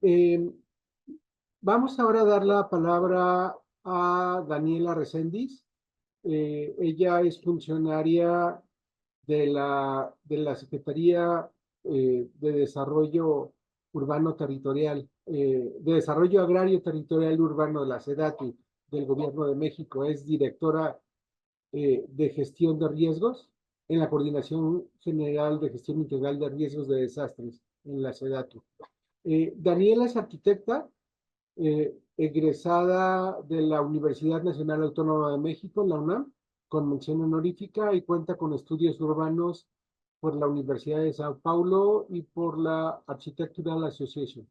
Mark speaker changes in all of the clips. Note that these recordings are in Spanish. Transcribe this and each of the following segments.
Speaker 1: Eh, Vamos ahora a dar la palabra a Daniela Reséndiz. Ella es funcionaria de la Secretaría de Desarrollo Urbano Territorial, de Desarrollo Agrario Territorial Urbano de la SEDATU, del Gobierno de México. Es directora de Gestión de Riesgos en la Coordinación General de Gestión Integral de Riesgos de Desastres en la SEDATU. Daniela es arquitecta, egresada de la Universidad Nacional Autónoma de México, la UNAM, con mención honorífica, y cuenta con estudios urbanos por la Universidad de Sao Paulo y por la Architectural Association.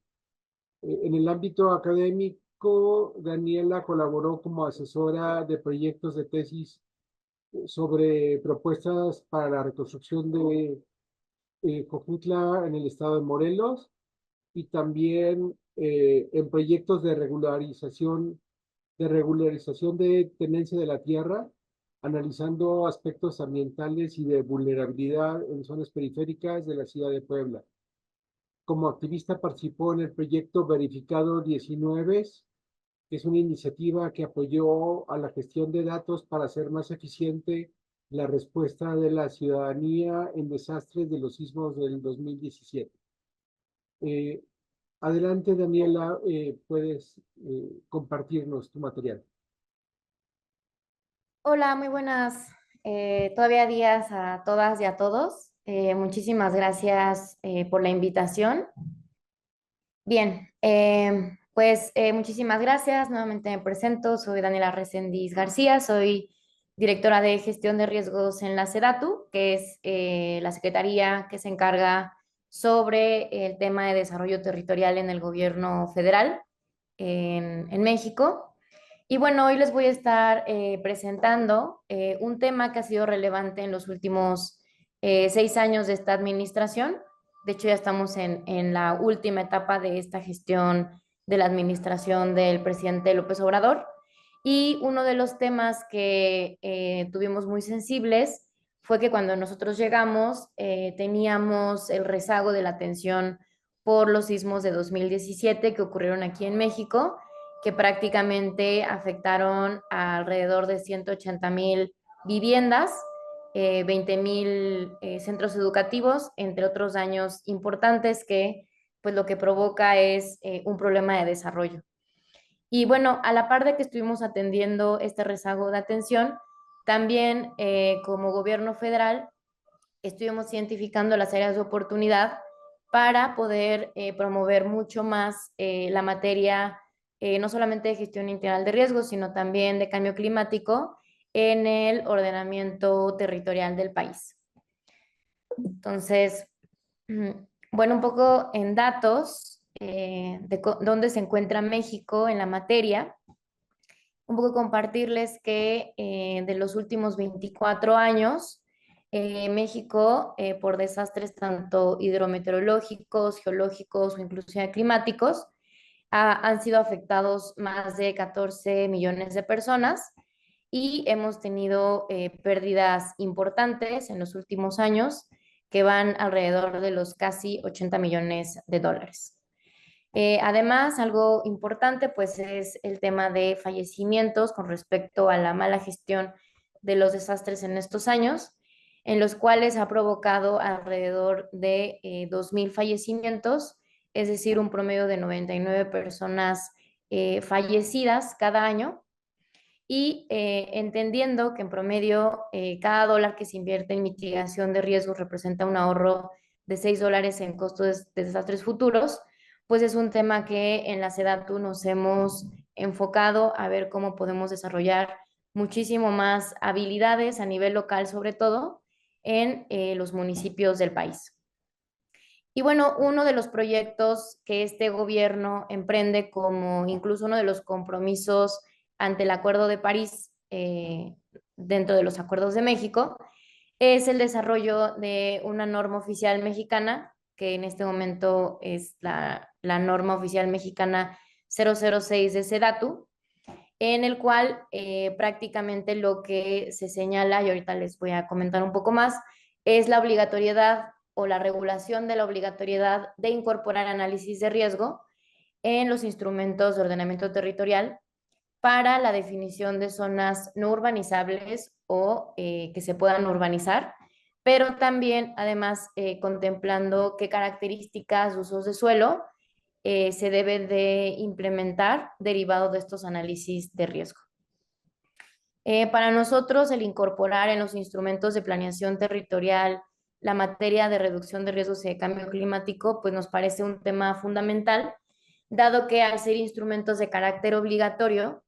Speaker 1: En el ámbito académico, Daniela colaboró como asesora de proyectos de tesis sobre propuestas para la reconstrucción de Jojutla en el estado de Morelos, y también en proyectos de regularización de tenencia de la tierra, analizando aspectos ambientales y de vulnerabilidad en zonas periféricas de la ciudad de Puebla. Como activista participó en el proyecto Verificado 19, que es una iniciativa que apoyó a la gestión de datos para hacer más eficiente la respuesta de la ciudadanía en desastres de los sismos del 2017. Eh, Adelante, Daniela, puedes compartirnos tu material.
Speaker 2: Hola, muy buenas todavía días a todas y a todos. Muchísimas gracias por la invitación. Bien, muchísimas gracias. Nuevamente me presento. Soy Daniela Reséndiz García. Soy directora de gestión de riesgos en la SEDATU, que es la secretaría que se encarga sobre el tema de desarrollo territorial en el gobierno federal en México. Y bueno, hoy les voy a estar presentando un tema que ha sido relevante en los últimos 6 años de esta administración. De hecho, ya estamos en la última etapa de esta gestión de la administración del presidente López Obrador. Y uno de los temas que tuvimos muy sensibles fue que cuando nosotros llegamos teníamos el rezago de la atención por los sismos de 2017 que ocurrieron aquí en México, que prácticamente afectaron a alrededor de 180,000 viviendas, 20,000 centros educativos, entre otros daños importantes que pues lo que provoca es un problema de desarrollo. Y bueno, a la par de que estuvimos atendiendo este rezago de atención, también como gobierno federal estuvimos identificando las áreas de oportunidad para poder promover mucho más la materia, no solamente de gestión integral de riesgos, sino también de cambio climático en el ordenamiento territorial del país. Entonces, bueno, un poco en datos de dónde se encuentra México en la materia, un poco compartirles que de los últimos 24 años, México, por desastres tanto hidrometeorológicos, geológicos o inclusive climáticos, han sido afectados más de 14 millones de personas y hemos tenido pérdidas importantes en los últimos años que van alrededor de los casi 80 millones de dólares. Además, algo importante pues es el tema de fallecimientos con respecto a la mala gestión de los desastres en estos años, en los cuales ha provocado alrededor de 2,000 fallecimientos, es decir, un promedio de 99 personas fallecidas cada año. Y entendiendo que en promedio cada dólar que se invierte en mitigación de riesgos representa un ahorro de $6 en costos de desastres futuros, pues es un tema que en la SEDATU nos hemos enfocado a ver cómo podemos desarrollar muchísimo más habilidades a nivel local, sobre todo en los municipios del país. Y bueno, uno de los proyectos que este gobierno emprende como incluso uno de los compromisos ante el Acuerdo de París, dentro de los acuerdos de México, es el desarrollo de una norma oficial mexicana, que en este momento es la norma oficial mexicana 006 de SEDATU, en el cual prácticamente lo que se señala, y ahorita les voy a comentar un poco más, es la obligatoriedad o la regulación de la obligatoriedad de incorporar análisis de riesgo en los instrumentos de ordenamiento territorial para la definición de zonas no urbanizables o que se puedan urbanizar, pero también además contemplando qué características, usos de suelo se deben de implementar derivado de estos análisis de riesgo. Para nosotros, el incorporar en los instrumentos de planeación territorial la materia de reducción de riesgos y de cambio climático, pues nos parece un tema fundamental, dado que al ser instrumentos de carácter obligatorio,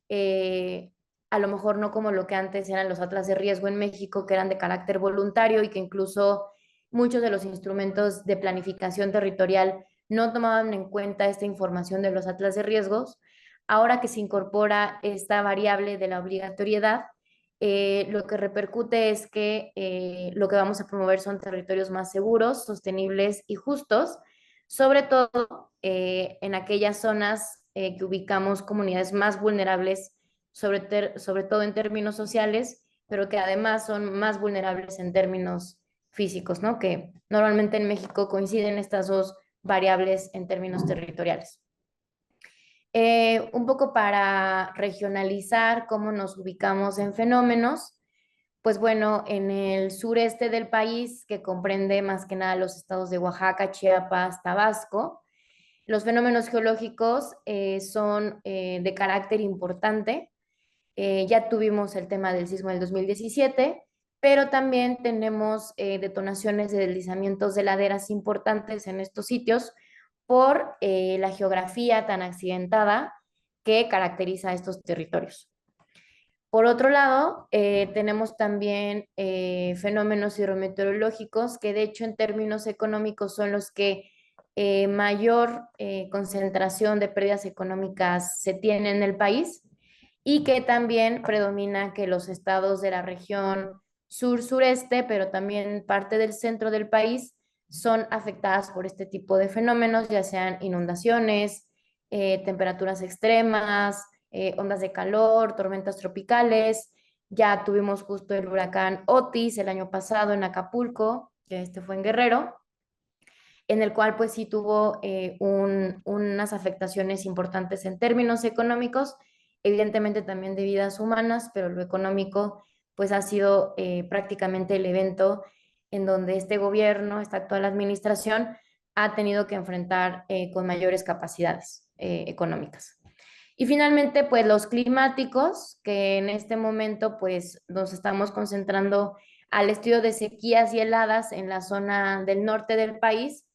Speaker 2: eh, a lo mejor no como lo que antes eran los atlas de riesgo en México, que eran de carácter voluntario y que incluso muchos de los instrumentos de planificación territorial no tomaban en cuenta esta información de los atlas de riesgos. Ahora que se incorpora esta variable de la obligatoriedad, lo que repercute es que lo que vamos a promover son territorios más seguros, sostenibles y justos, sobre todo en aquellas zonas que ubicamos comunidades más vulnerables, sobre todo en términos sociales, pero que además son más vulnerables en términos físicos, ¿no? Que normalmente en México coinciden estas dos variables en términos territoriales. Un poco para regionalizar cómo nos ubicamos en fenómenos, pues bueno, en el sureste del país, que comprende más que nada los estados de Oaxaca, Chiapas, Tabasco, los fenómenos geológicos son de carácter importante. Ya tuvimos el tema del sismo del 2017, pero también tenemos detonaciones de deslizamientos de laderas importantes en estos sitios por la geografía tan accidentada que caracteriza a estos territorios. Por otro lado, tenemos también fenómenos hidrometeorológicos que de hecho en términos económicos son los que mayor concentración de pérdidas económicas se tiene en el país y que también predomina que los estados de la región sur-sureste, pero también parte del centro del país, son afectadas por este tipo de fenómenos, ya sean inundaciones, temperaturas extremas, ondas de calor, tormentas tropicales. Ya tuvimos justo el huracán Otis el año pasado en Acapulco, que este fue en Guerrero, en el cual pues sí tuvo unas afectaciones importantes en términos económicos, evidentemente también de vidas humanas, pero lo económico pues ha sido prácticamente el evento en donde este gobierno, esta actual administración, ha tenido que enfrentar con mayores capacidades económicas. Y finalmente, pues los climáticos, que en este momento pues nos estamos concentrando al estudio de sequías y heladas en la zona del norte del país,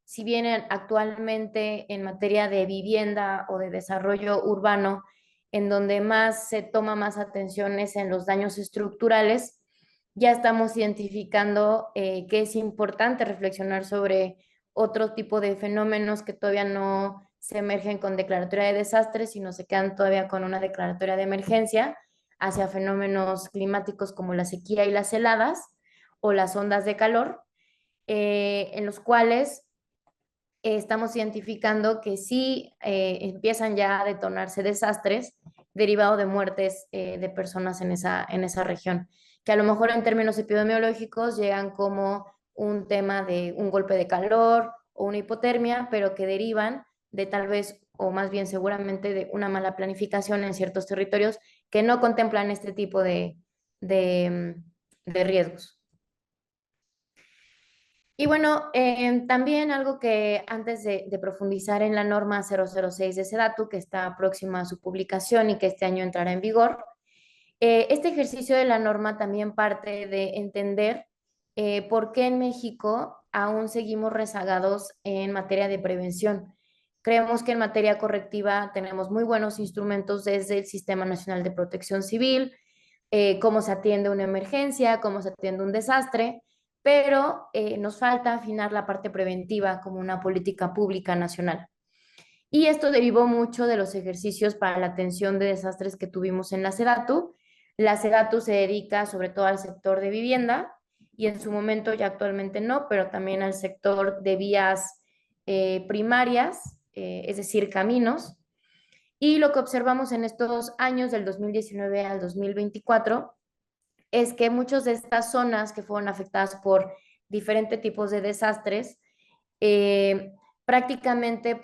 Speaker 2: si bien actualmente en materia de vivienda o de desarrollo urbano, en donde más se toma más atención es en los daños estructurales, ya estamos identificando que es importante reflexionar sobre otro tipo de fenómenos que todavía no se emergen con declaratoria de desastre, sino se quedan todavía con una declaratoria de emergencia hacia fenómenos climáticos como la sequía y las heladas o las ondas de calor, en los cuales estamos identificando que sí empiezan ya a detonarse desastres derivados de muertes de personas en esa región, que a lo mejor en términos epidemiológicos llegan como un tema de un golpe de calor o una hipotermia, pero que derivan de tal vez, o más bien seguramente, de una mala planificación en ciertos territorios que no contemplan este tipo de riesgos. Y bueno, también algo que antes de profundizar en la norma 006 de SEDATU, que está próxima a su publicación y que este año entrará en vigor, este ejercicio de la norma también parte de entender por qué en México aún seguimos rezagados en materia de prevención. Creemos que en materia correctiva tenemos muy buenos instrumentos desde el Sistema Nacional de Protección Civil, cómo se atiende una emergencia, cómo se atiende un desastre, pero nos falta afinar la parte preventiva como una política pública nacional. Y esto derivó mucho de los ejercicios para la atención de desastres que tuvimos en la SEDATU. La SEDATU se dedica sobre todo al sector de vivienda y en su momento ya actualmente no, pero también al sector de vías primarias, es decir, caminos. Y lo que observamos en estos años, del 2019 al 2024, es que muchas de estas zonas que fueron afectadas por diferentes tipos de desastres, prácticamente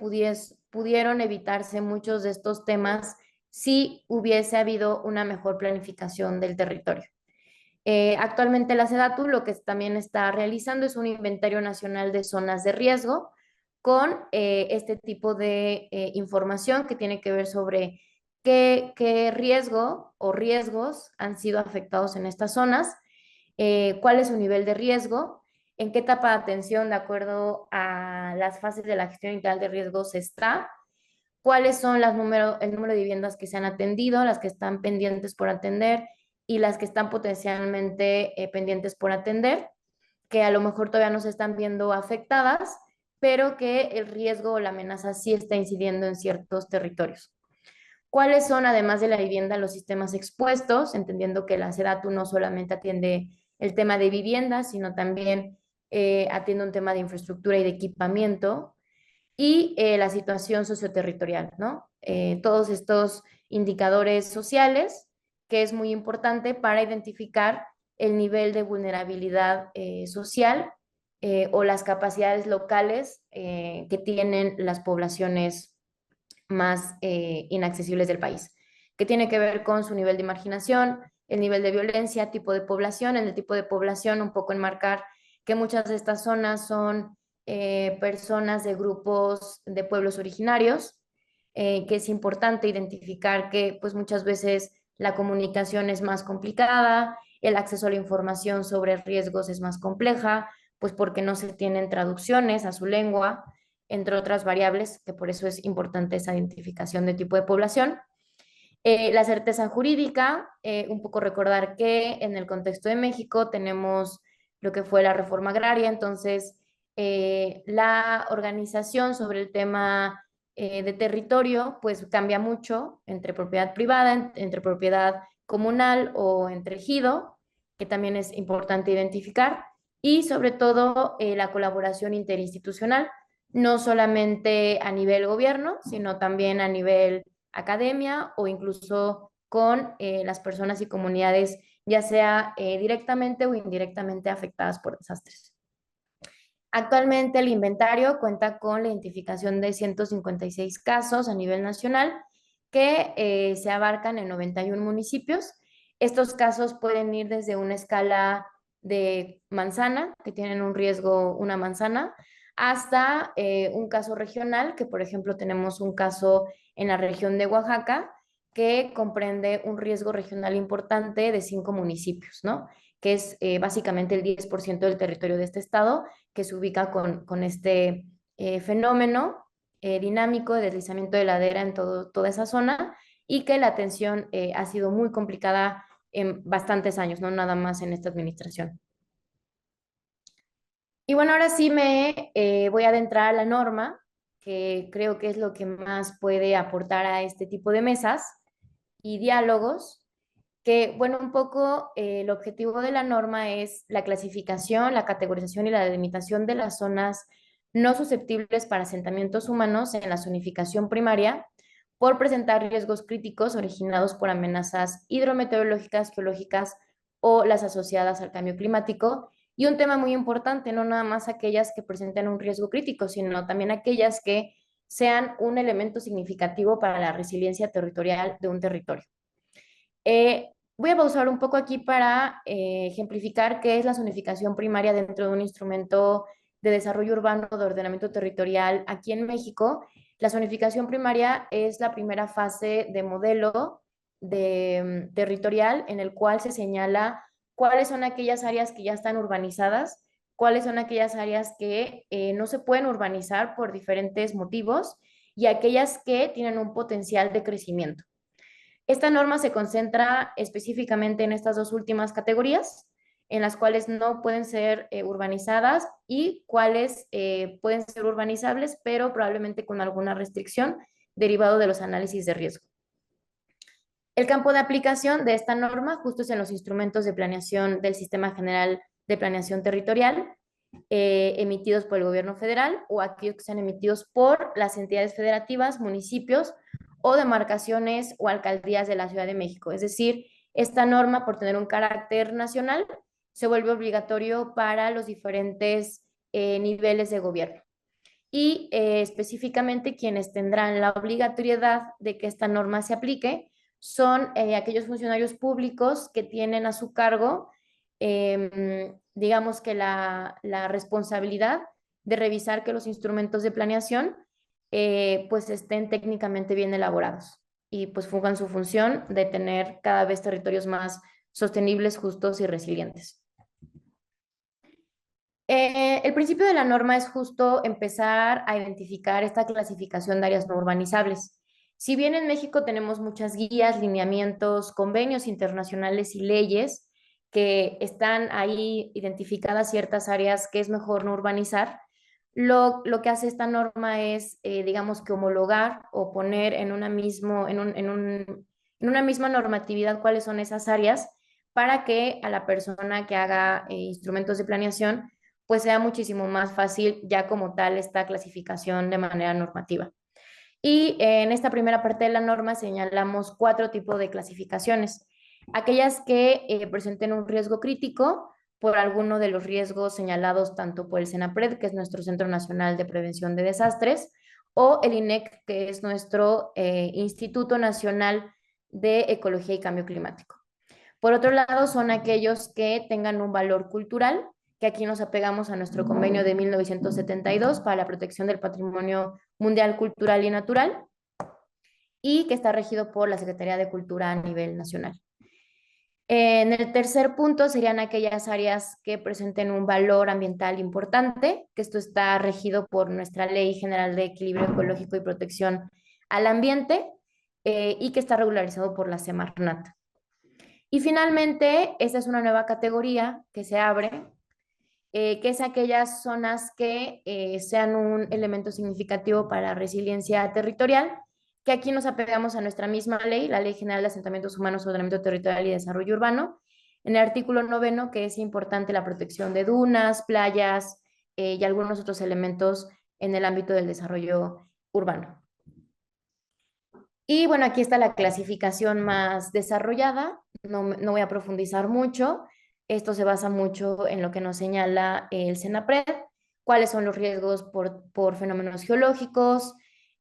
Speaker 2: pudieron evitarse muchos de estos temas si hubiese habido una mejor planificación del territorio. Actualmente la SEDATU lo que también está realizando es un inventario nacional de zonas de riesgo con este tipo de información que tiene que ver sobre qué riesgo o riesgos han sido afectados en estas zonas, cuál es su nivel de riesgo, en qué etapa de atención de acuerdo a las fases de la gestión integral de riesgos está, cuáles son el número de viviendas que se han atendido, las que están pendientes por atender y las que están potencialmente pendientes por atender, que a lo mejor todavía no se están viendo afectadas, pero que el riesgo o la amenaza sí está incidiendo en ciertos territorios. ¿Cuáles son, además de la vivienda, los sistemas expuestos? Entendiendo que la SEDATU no solamente atiende el tema de vivienda, sino también atiende un tema de infraestructura y de equipamiento y la situación socioterritorial, ¿no? Todos estos indicadores sociales, que es muy importante para identificar el nivel de vulnerabilidad social o las capacidades locales que tienen las poblaciones más inaccesibles del país, que tiene que ver con su nivel de marginación, el nivel de violencia, tipo de población, en el tipo de población un poco enmarcar que muchas de estas zonas son personas de grupos de pueblos originarios, que es importante identificar que pues muchas veces la comunicación es más complicada, el acceso a la información sobre riesgos es más compleja, pues porque no se tienen traducciones a su lengua, entre otras variables, que por eso es importante esa identificación de tipo de población. La certeza jurídica, un poco recordar que en el contexto de México tenemos lo que fue la reforma agraria, entonces la organización sobre el tema de territorio pues cambia mucho entre propiedad privada, entre propiedad comunal o entre ejido, que también es importante identificar, y sobre todo la colaboración interinstitucional, no solamente a nivel gobierno, sino también a nivel academia o incluso con las personas y comunidades, ya sea directamente o indirectamente afectadas por desastres. Actualmente el inventario cuenta con la identificación de 156 casos a nivel nacional que se abarcan en 91 municipios. Estos casos pueden ir desde una escala de manzana, que tienen un riesgo una manzana, hasta un caso regional, que por ejemplo tenemos un caso en la región de Oaxaca, que comprende un riesgo regional importante de 5 municipios, ¿no? Que es básicamente el 10% del territorio de este estado, que se ubica con este fenómeno dinámico de deslizamiento de ladera en toda esa zona y que la atención ha sido muy complicada en bastantes años, no nada más en esta administración. Y bueno, ahora sí me voy a adentrar a la norma, que creo que es lo que más puede aportar a este tipo de mesas y diálogos, que bueno, un poco el objetivo de la norma es la clasificación, la categorización y la delimitación de las zonas no susceptibles para asentamientos humanos en la zonificación primaria por presentar riesgos críticos originados por amenazas hidrometeorológicas, geológicas o las asociadas al cambio climático. Y un tema muy importante, no nada más aquellas que presenten un riesgo crítico, sino también aquellas que sean un elemento significativo para la resiliencia territorial de un territorio. Voy a pausar un poco aquí para ejemplificar qué es la zonificación primaria dentro de un instrumento de desarrollo urbano de ordenamiento territorial aquí en México. La zonificación primaria es la primera fase de modelo territorial en el cual se señala cuáles son aquellas áreas que ya están urbanizadas, cuáles son aquellas áreas que no se pueden urbanizar por diferentes motivos y aquellas que tienen un potencial de crecimiento. Esta norma se concentra específicamente en estas dos últimas categorías, en las cuales no pueden ser urbanizadas y cuáles pueden ser urbanizables, pero probablemente con alguna restricción derivado de los análisis de riesgo. El campo de aplicación de esta norma justo es en los instrumentos de planeación del Sistema General de Planeación Territorial, emitidos por el gobierno federal o aquellos que sean emitidos por las entidades federativas, municipios o demarcaciones o alcaldías de la Ciudad de México. Es decir, esta norma, por tener un carácter nacional, se vuelve obligatorio para los diferentes niveles de gobierno. y específicamente quienes tendrán la obligatoriedad de que esta norma se aplique son aquellos funcionarios públicos que tienen a su cargo, digamos que la responsabilidad de revisar que los instrumentos de planeación pues estén técnicamente bien elaborados y pues fungan su función de tener cada vez territorios más sostenibles, justos y resilientes. El principio de la norma es justo empezar a identificar esta clasificación de áreas no urbanizables. Si bien en México tenemos muchas guías, lineamientos, convenios internacionales y leyes que están ahí identificadas ciertas áreas que es mejor no urbanizar, lo que hace esta norma es, digamos que homologar o poner en una misma normatividad cuáles son esas áreas para que a la persona que haga instrumentos de planeación pues sea muchísimo más fácil ya como tal esta clasificación de manera normativa. Y en esta primera parte de la norma señalamos 4 tipos de clasificaciones. Aquellas que presenten un riesgo crítico por alguno de los riesgos señalados tanto por el CENAPRED, que es nuestro Centro Nacional de Prevención de Desastres, o el INEC, que es nuestro Instituto Nacional de Ecología y Cambio Climático. Por otro lado, son aquellos que tengan un valor cultural, que aquí nos apegamos a nuestro convenio de 1972 para la protección del patrimonio mundial cultural y natural y que está regido por la Secretaría de Cultura a nivel nacional. En el tercer punto serían aquellas áreas que presenten un valor ambiental importante, que esto está regido por nuestra Ley General de Equilibrio Ecológico y Protección al Ambiente y que está regularizado por la Semarnat. Y finalmente, esta es una nueva categoría que se abre, que es aquellas zonas que sean un elemento significativo para la resiliencia territorial, que aquí nos apegamos a nuestra misma ley, la Ley General de Asentamientos Humanos, Ordenamiento Territorial y Desarrollo Urbano, en el artículo 9, que es importante la protección de dunas, playas y algunos otros elementos en el ámbito del desarrollo urbano. Y bueno, aquí está la clasificación más desarrollada, no voy a profundizar mucho, esto se basa mucho en lo que nos señala el CENAPRED, cuáles son los riesgos por fenómenos geológicos,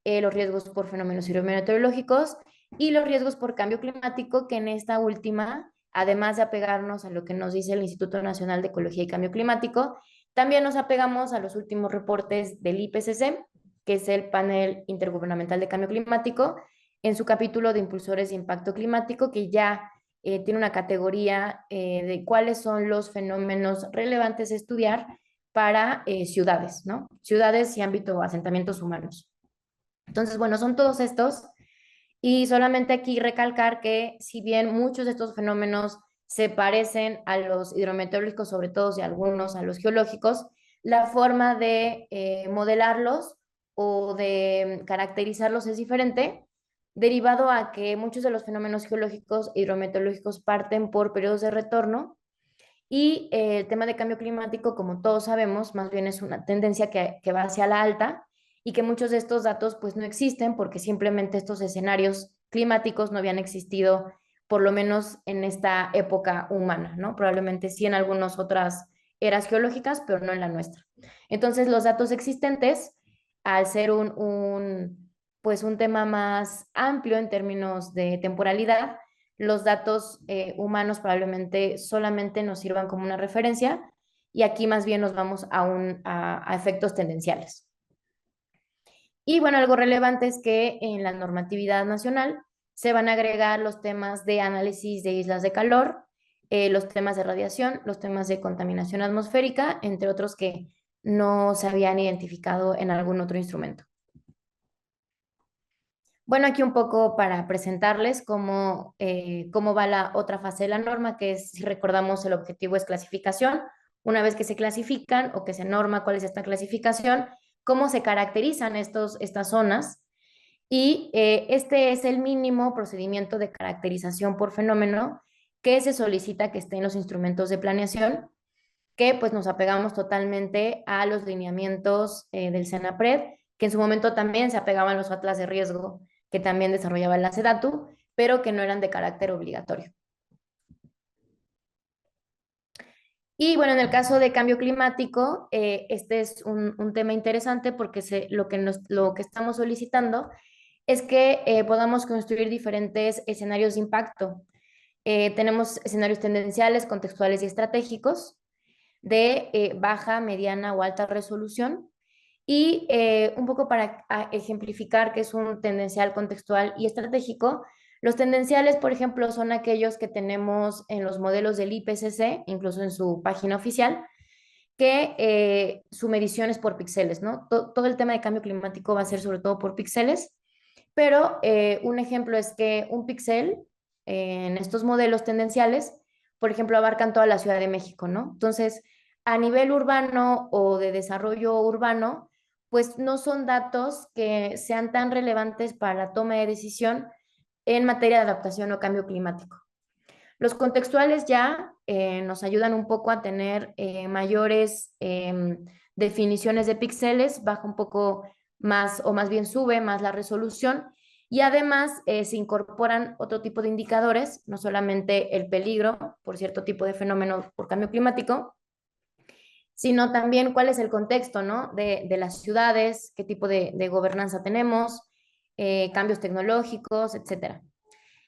Speaker 2: los riesgos por fenómenos hidrometeorológicos y los riesgos por cambio climático, que en esta última, además de apegarnos a lo que nos dice el Instituto Nacional de Ecología y Cambio Climático, también nos apegamos a los últimos reportes del IPCC, que es el Panel Intergubernamental de Cambio Climático, en su capítulo de impulsores de impacto climático, que ya tiene una categoría de cuáles son los fenómenos relevantes a estudiar para ciudades, ¿no? Ciudades y ámbito de asentamientos humanos. Entonces, bueno, son todos estos. Y solamente aquí recalcar que si bien muchos de estos fenómenos se parecen a los hidrometeorológicos, sobre todo y algunos a los geológicos, la forma de modelarlos o de caracterizarlos es diferente, derivado a que muchos de los fenómenos geológicos e hidrometeorológicos parten por periodos de retorno y el tema de cambio climático, como todos sabemos, más bien es una tendencia que va hacia la alta y que muchos de estos datos pues no existen porque simplemente estos escenarios climáticos no habían existido por lo menos en esta época humana, ¿no? Probablemente sí en algunas otras eras geológicas, pero no en la nuestra. Entonces los datos existentes, al ser pues un tema más amplio en términos de temporalidad, los datos humanos probablemente solamente nos sirvan como una referencia y aquí más bien nos vamos a efectos tendenciales. Y bueno, algo relevante es que en la normatividad nacional se van a agregar los temas de análisis de islas de calor, los temas de radiación, los temas de contaminación atmosférica, entre otros que no se habían identificado en algún otro instrumento. Bueno, aquí un poco para presentarles cómo va la otra fase de la norma, que es, si recordamos, el objetivo es clasificación. Una vez que se clasifican o que se norma cuál es esta clasificación, cómo se caracterizan estas zonas. Y este es el mínimo procedimiento de caracterización por fenómeno que se solicita que esté en los instrumentos de planeación, que pues nos apegamos totalmente a los lineamientos del CENAPRED, que en su momento también se apegaban a los atlas de riesgo que también desarrollaba la SEDATU, pero que no eran de carácter obligatorio. Y bueno, en el caso de cambio climático, este es un tema interesante porque lo que estamos solicitando es que podamos construir diferentes escenarios de impacto. Tenemos escenarios tendenciales, contextuales y estratégicos de baja, mediana o alta resolución. Y un poco para ejemplificar que es un tendencial, contextual y estratégico, los tendenciales, por ejemplo, son aquellos que tenemos en los modelos del IPCC, incluso en su página oficial, que su medición es por píxeles, ¿no? Todo el tema de cambio climático va a ser sobre todo por píxeles, pero un ejemplo es que un píxel en estos modelos tendenciales, por ejemplo, abarcan toda la Ciudad de México, ¿no? Entonces, a nivel urbano o de desarrollo urbano, pues no son datos que sean tan relevantes para la toma de decisión en materia de adaptación o cambio climático. Los contextuales ya nos ayudan un poco a tener mayores definiciones de píxeles, baja un poco más o más bien sube más la resolución y además se incorporan otro tipo de indicadores, no solamente el peligro por cierto tipo de fenómeno por cambio climático, sino también cuál es el contexto, ¿no? De las ciudades, qué tipo de gobernanza tenemos, cambios tecnológicos, etcétera.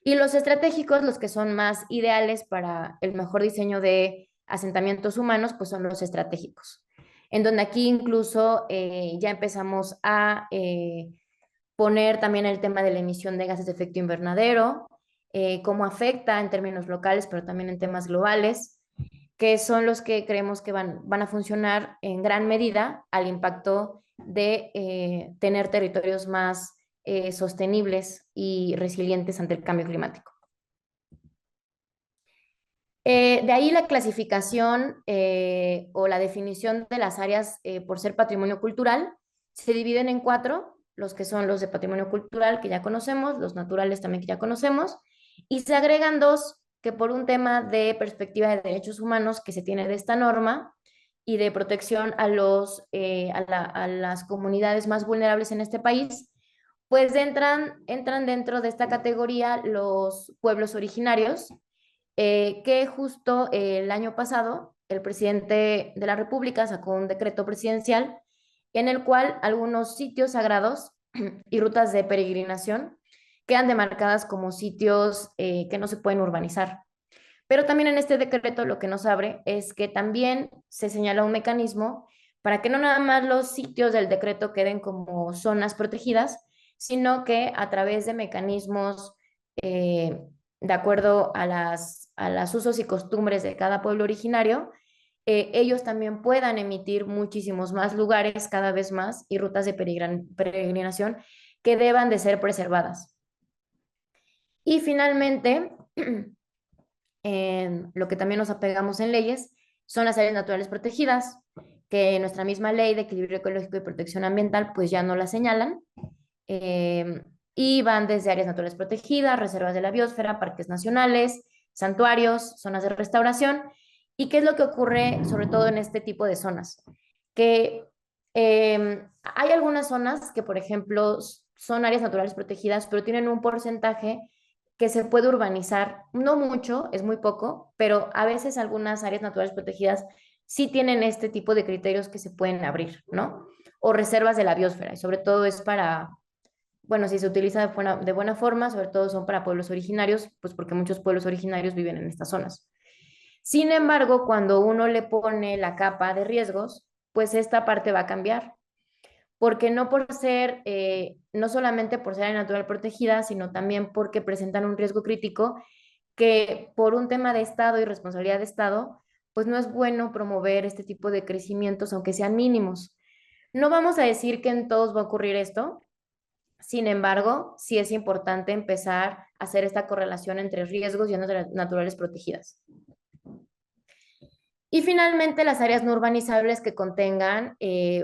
Speaker 2: Y los estratégicos, los que son más ideales para el mejor diseño de asentamientos humanos, pues son los estratégicos, en donde aquí incluso ya empezamos a poner también el tema de la emisión de gases de efecto invernadero, cómo afecta en términos locales, pero también en temas globales, que son los que creemos que van a funcionar en gran medida al impacto de tener territorios más sostenibles y resilientes ante el cambio climático. De ahí la clasificación o la definición de las áreas por ser patrimonio cultural se dividen en cuatro, los que son los de patrimonio cultural que ya conocemos, los naturales también que ya conocemos, y se agregan dos que por un tema de perspectiva de derechos humanos que se tiene de esta norma y de protección a las comunidades más vulnerables en este país, pues entran dentro de esta categoría los pueblos originarios, que justo el año pasado el presidente de la República sacó un decreto presidencial en el cual algunos sitios sagrados y rutas de peregrinación quedan demarcadas como sitios que no se pueden urbanizar. Pero también en este decreto lo que nos abre es que también se señala un mecanismo para que no nada más los sitios del decreto queden como zonas protegidas, sino que a través de mecanismos eh, de acuerdo a las usos y costumbres de cada pueblo originario, ellos también puedan emitir muchísimos más lugares cada vez más y rutas de peregrinación que deban de ser preservadas. Y finalmente, lo que también nos apegamos en leyes son las áreas naturales protegidas, que nuestra misma ley de equilibrio ecológico y protección ambiental pues ya no la señalan, y van desde áreas naturales protegidas, reservas de la biosfera, parques nacionales, santuarios, zonas de restauración. ¿Y qué es lo que ocurre sobre todo en este tipo de zonas? Que hay algunas zonas que, por ejemplo, son áreas naturales protegidas, pero tienen un porcentaje que se puede urbanizar, no mucho, es muy poco, pero a veces algunas áreas naturales protegidas sí tienen este tipo de criterios que se pueden abrir, ¿no? O reservas de la biosfera, y sobre todo es para, bueno, si se utiliza de buena forma, sobre todo son para pueblos originarios, pues porque muchos pueblos originarios viven en estas zonas. Sin embargo, cuando uno le pone la capa de riesgos, pues esta parte va a cambiar, porque no por ser, no solamente por ser área natural protegida, sino también porque presentan un riesgo crítico que por un tema de Estado y responsabilidad de Estado, pues no es bueno promover este tipo de crecimientos, aunque sean mínimos. No vamos a decir que en todos va a ocurrir esto, sin embargo, sí es importante empezar a hacer esta correlación entre riesgos y áreas naturales protegidas. Y finalmente, las áreas no urbanizables que contengan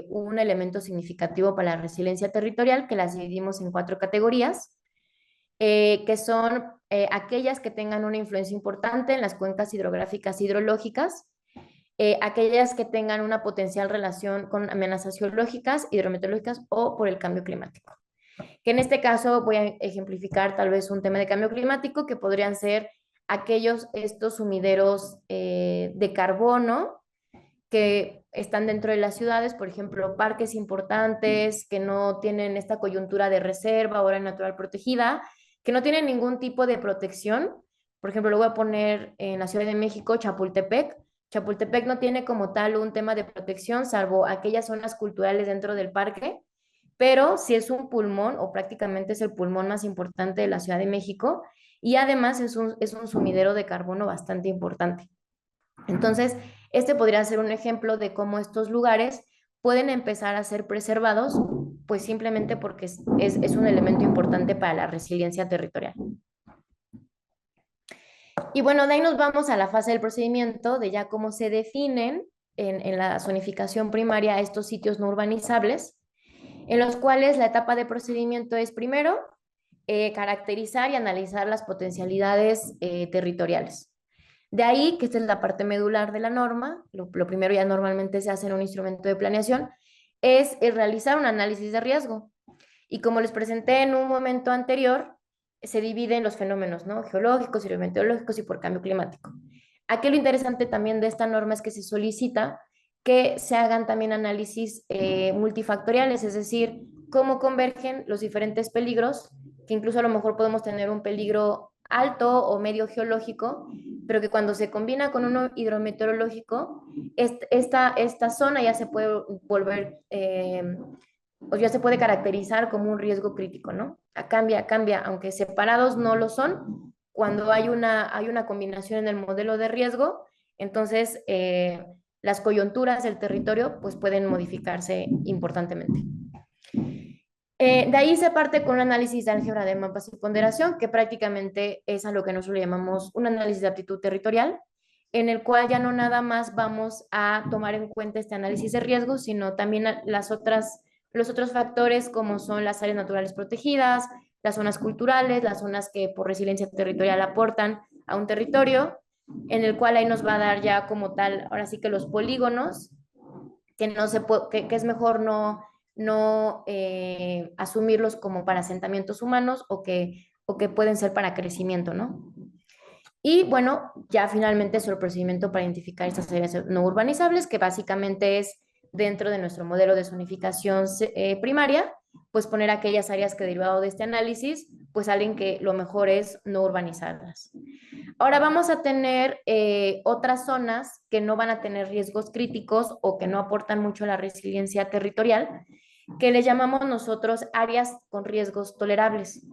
Speaker 2: un elemento significativo para la resiliencia territorial, que las dividimos en cuatro categorías, que son aquellas que tengan una influencia importante en las cuencas hidrográficas hidrológicas, aquellas que tengan una potencial relación con amenazas geológicas, hidrometeorológicas o por el cambio climático. Que en este caso voy a ejemplificar tal vez un tema de cambio climático que podrían ser estos sumideros de carbono que están dentro de las ciudades, por ejemplo, parques importantes que no tienen esta coyuntura de reserva o área natural protegida, que no tienen ningún tipo de protección. Por ejemplo, lo voy a poner en la Ciudad de México, Chapultepec. Chapultepec no tiene como tal un tema de protección, salvo aquellas zonas culturales dentro del parque, pero sí es un pulmón, o prácticamente es el pulmón más importante de la Ciudad de México, y además es un sumidero de carbono bastante importante. Entonces, este podría ser un ejemplo de cómo estos lugares pueden empezar a ser preservados, pues simplemente porque es un elemento importante para la resiliencia territorial. Y bueno, de ahí nos vamos a la fase del procedimiento, de ya cómo se definen en la zonificación primaria estos sitios no urbanizables, en los cuales la etapa de procedimiento es primero caracterizar y analizar las potencialidades territoriales. De ahí, que esta es la parte medular de la norma, lo primero ya normalmente se hace en un instrumento de planeación, es realizar un análisis de riesgo. Y como les presenté en un momento anterior, se divide en los fenómenos, ¿no? Geológicos, hidrometeorológicos y por cambio climático. Aquí lo interesante también de esta norma es que se solicita que se hagan también análisis multifactoriales, es decir, cómo convergen los diferentes peligros, que incluso a lo mejor podemos tener un peligro alto o medio geológico, pero que cuando se combina con uno hidrometeorológico, esta zona ya se puede volver, o ya se puede caracterizar como un riesgo crítico, ¿no? Cambia, aunque separados no lo son, cuando hay una combinación en el modelo de riesgo, entonces las coyunturas del territorio pues pueden modificarse importantemente. De ahí se parte con un análisis de álgebra de mapas y ponderación, que prácticamente es a lo que nosotros le llamamos un análisis de aptitud territorial, en el cual ya no nada más vamos a tomar en cuenta este análisis de riesgo, sino también los otros factores como son las áreas naturales protegidas, las zonas culturales, las zonas que por resiliencia territorial aportan a un territorio, en el cual ahí nos va a dar ya como tal, ahora sí que los polígonos, que, no se que es mejor no asumirlos como para asentamientos humanos o que pueden ser para crecimiento, ¿no? Y bueno, ya finalmente es el procedimiento para identificar estas áreas no urbanizables, que básicamente es dentro de nuestro modelo de zonificación primaria, pues poner aquellas áreas que derivado de este análisis, pues salen que lo mejor es no urbanizarlas. Ahora vamos a tener otras zonas que no van a tener riesgos críticos o que no aportan mucho a la resiliencia territorial, que le llamamos nosotros áreas con riesgos tolerables.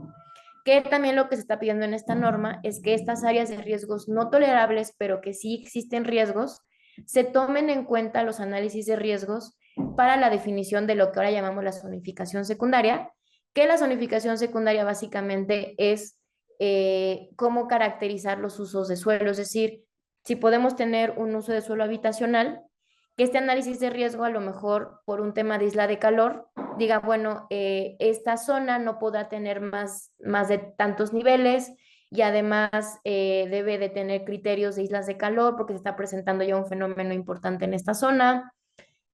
Speaker 2: Que también lo que se está pidiendo en esta norma es que estas áreas de riesgos no tolerables, pero que sí existen riesgos, se tomen en cuenta los análisis de riesgos para la definición de lo que ahora llamamos la zonificación secundaria, que la zonificación secundaria básicamente es cómo caracterizar los usos de suelo, es decir, si podemos tener un uso de suelo habitacional, que este análisis de riesgo a lo mejor por un tema de isla de calor diga, bueno, esta zona no podrá tener más de tantos niveles y además debe de tener criterios de islas de calor porque se está presentando ya un fenómeno importante en esta zona,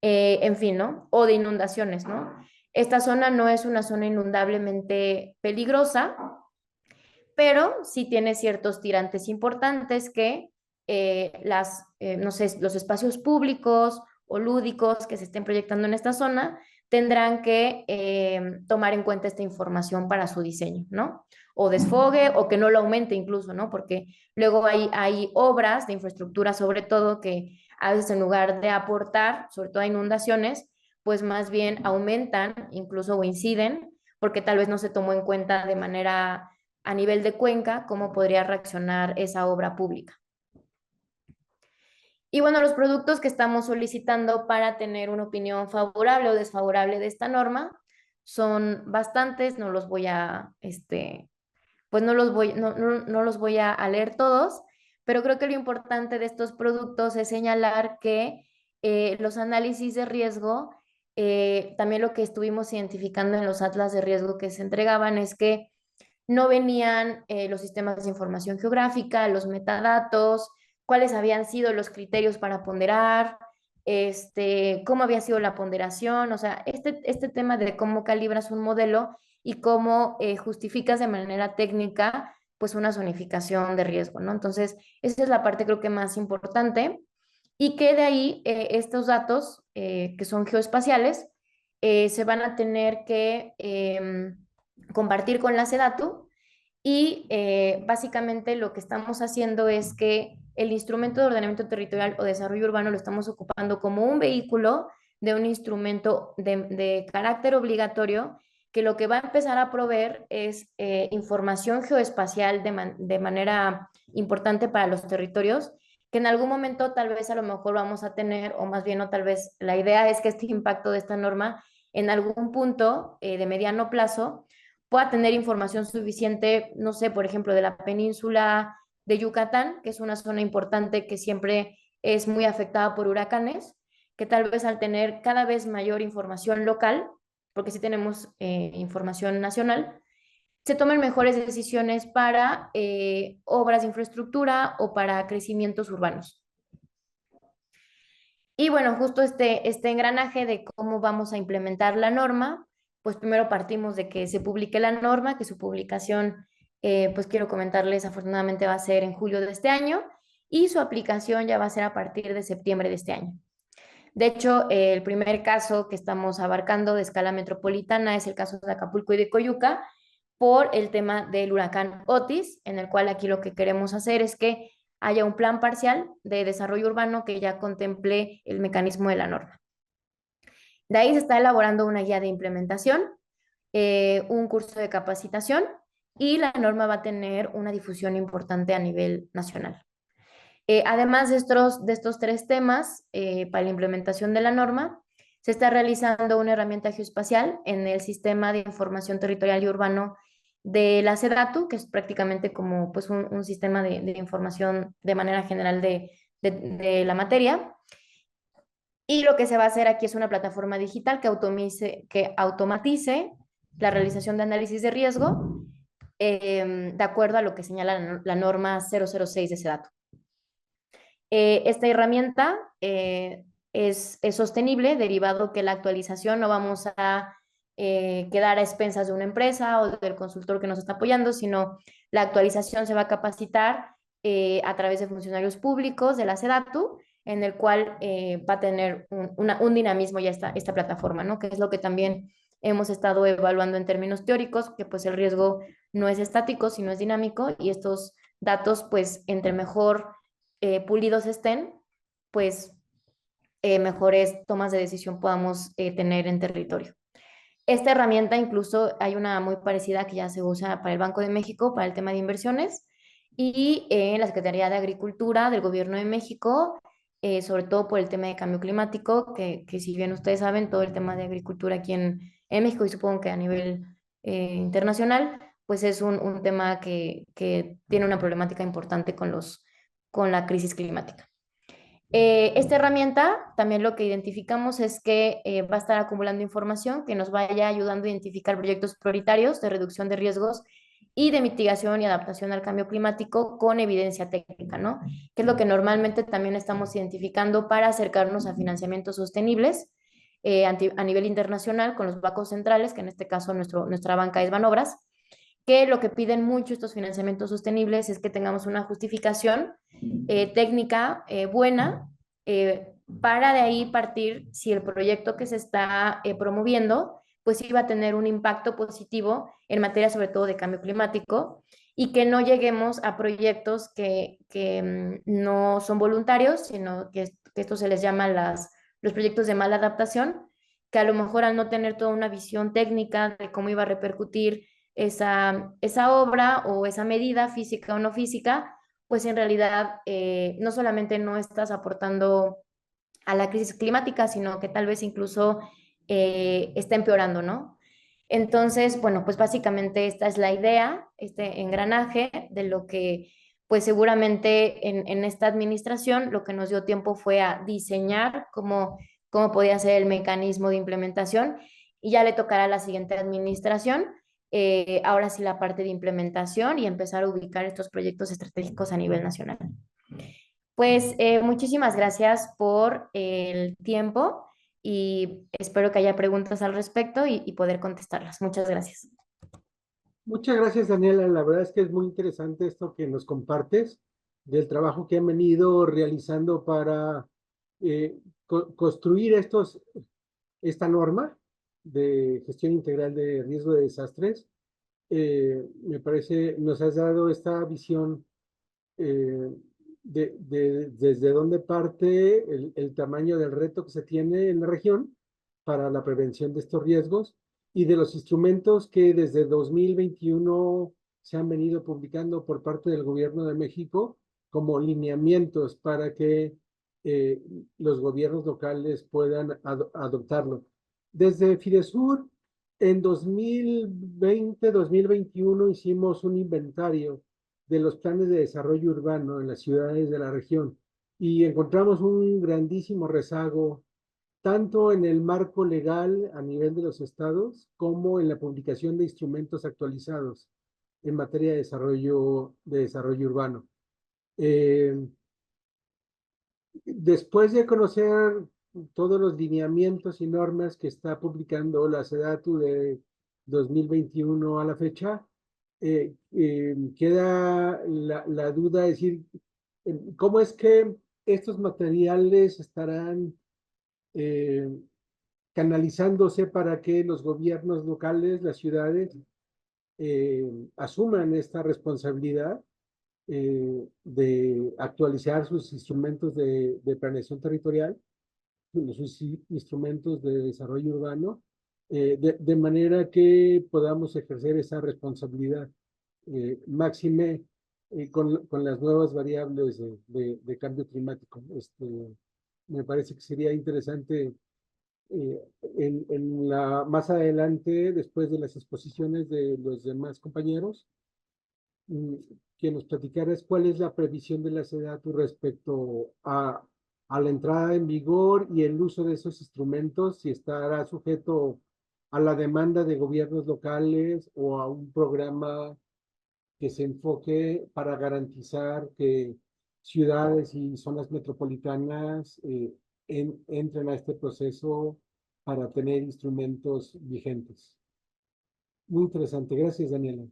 Speaker 2: en fin, ¿no? O de inundaciones, ¿no? Esta zona no es una zona inundablemente peligrosa, pero sí tiene ciertos tirantes importantes que no sé, los espacios públicos o lúdicos que se estén proyectando en esta zona tendrán que tomar en cuenta esta información para su diseño, ¿no? O desfogue o que no lo aumente incluso, ¿no? Porque luego hay obras de infraestructura sobre todo que a veces en lugar de aportar, sobre todo a inundaciones, pues más bien aumentan incluso o inciden porque tal vez no se tomó en cuenta de manera a nivel de Cuenca, cómo podría reaccionar esa obra pública. Y bueno, los productos que estamos solicitando para tener una opinión favorable o desfavorable de esta norma son bastantes, no los voy a, pues no los voy a leer todos, pero creo que lo importante de estos productos es señalar que los análisis de riesgo, también lo que estuvimos identificando en los atlas de riesgo que se entregaban es que no venían los sistemas de información geográfica, los metadatos, cuáles habían sido los criterios para ponderar, cómo había sido la ponderación, o sea, este tema de cómo calibras un modelo y cómo justificas de manera técnica pues una zonificación de riesgo, ¿no? Entonces, esa es la parte creo que más importante y que de ahí estos datos que son geoespaciales se van a tener que compartir con la SEDATU y básicamente lo que estamos haciendo es que el instrumento de ordenamiento territorial o desarrollo urbano lo estamos ocupando como un vehículo de un instrumento de carácter obligatorio que lo que va a empezar a proveer es información geoespacial de manera importante para los territorios, que en algún momento tal vez a lo mejor vamos a tener, o más bien no tal vez, la idea es que este impacto de esta norma en algún punto de mediano plazo pueda tener información suficiente, no sé, por ejemplo, de la península de Yucatán, que es una zona importante que siempre es muy afectada por huracanes, que tal vez al tener cada vez mayor información local, porque sí tenemos información nacional, se tomen mejores decisiones para obras de infraestructura o para crecimientos urbanos. Y bueno, justo este engranaje de cómo vamos a implementar la norma, pues primero partimos de que se publique la norma, que su publicación, pues quiero comentarles, afortunadamente va a ser en julio de este año y su aplicación ya va a ser a partir de septiembre de este año. De hecho, el primer caso que estamos abarcando de escala metropolitana es el caso de Acapulco y de Coyuca por el tema del huracán Otis, en el cual aquí lo que queremos hacer es que haya un plan parcial de desarrollo urbano que ya contemple el mecanismo de la norma. De ahí se está elaborando una guía de implementación, un curso de capacitación y la norma va a tener una difusión importante a nivel nacional. Además de estos tres temas, para la implementación de la norma, se está realizando una herramienta geoespacial en el sistema de información territorial y urbano de la SEDATU, que es prácticamente como pues, un sistema de información de manera general de la materia. Y lo que se va a hacer aquí es una plataforma digital que automatice la realización de análisis de riesgo de acuerdo a lo que señala la norma 006 de SEDATU. Esta herramienta es sostenible, derivado que la actualización no vamos a quedar a expensas de una empresa o del consultor que nos está apoyando, sino la actualización se va a capacitar a través de funcionarios públicos de la SEDATU, en el cual va a tener un dinamismo ya esta plataforma, ¿no? Que es lo que también hemos estado evaluando en términos teóricos, que pues el riesgo no es estático, sino es dinámico y estos datos, pues entre mejor pulidos estén, pues mejores tomas de decisión podamos tener en territorio. Esta herramienta incluso hay una muy parecida que ya se usa para el Banco de México, para el tema de inversiones, y en la Secretaría de Agricultura del Gobierno de México, sobre todo por el tema de cambio climático, que si bien ustedes saben, todo el tema de agricultura aquí en México y supongo que a nivel internacional, pues es un tema que tiene una problemática importante con la crisis climática. Esta herramienta también lo que identificamos es que va a estar acumulando información que nos vaya ayudando a identificar proyectos prioritarios de reducción de riesgos y de mitigación y adaptación al cambio climático con evidencia técnica, ¿no? Que es lo que normalmente también estamos identificando para acercarnos a financiamientos sostenibles a nivel internacional con los bancos centrales, que en este caso nuestra banca es Banobras, que lo que piden mucho estos financiamientos sostenibles es que tengamos una justificación técnica buena para de ahí partir si el proyecto que se está promoviendo pues iba a tener un impacto positivo en materia sobre todo de cambio climático y que no lleguemos a proyectos que no son voluntarios, sino que esto se les llama los proyectos de mala adaptación, que a lo mejor al no tener toda una visión técnica de cómo iba a repercutir esa obra o esa medida física o no física, pues en realidad no solamente no estás aportando a la crisis climática, sino que tal vez incluso está empeorando, ¿no? Entonces, bueno, pues básicamente esta es la idea, este engranaje de lo que, pues seguramente en esta administración lo que nos dio tiempo fue a diseñar cómo podía ser el mecanismo de implementación y ya le tocará a la siguiente administración ahora sí la parte de implementación y empezar a ubicar estos proyectos estratégicos a nivel nacional. Pues muchísimas gracias por el tiempo y espero que haya preguntas al respecto y poder contestarlas. Muchas gracias.
Speaker 1: Muchas gracias, Daniela. La verdad es que es muy interesante esto que nos compartes del trabajo que han venido realizando para construir esta norma de gestión integral de riesgo de desastres. Me parece, nos has dado esta visión eh, desde dónde parte el tamaño del reto que se tiene en la región para la prevención de estos riesgos y de los instrumentos que desde 2021 se han venido publicando por parte del Gobierno de México como lineamientos para que eh, los gobiernos locales puedan adoptarlo. Desde Fidesur, en 2020-2021 hicimos un inventario de los planes de desarrollo urbano en las ciudades de la región y encontramos un grandísimo rezago tanto en el marco legal a nivel de los estados como en la publicación de instrumentos actualizados en materia de desarrollo urbano. Eh, Después de conocer todos los lineamientos y normas que está publicando la SEDATU de 2021 a la fecha, queda la duda de decir, ¿cómo es que estos materiales estarán eh, canalizándose para que los gobiernos locales, las ciudades, asuman esta responsabilidad de actualizar sus instrumentos de planeación territorial, sus instrumentos de desarrollo urbano, de manera que podamos ejercer esa responsabilidad máxime con las nuevas variables de cambio climático. Me parece que sería interesante más adelante, después de las exposiciones de los demás compañeros, mm, que nos platicaras cuál es la previsión de la SEDATU respecto a la entrada en vigor y el uso de esos instrumentos, si estará sujeto a la demanda de gobiernos locales o a un programa que se enfoque para garantizar que ciudades y zonas metropolitanas entren a este proceso para tener instrumentos vigentes. Muy interesante. Gracias, Daniela.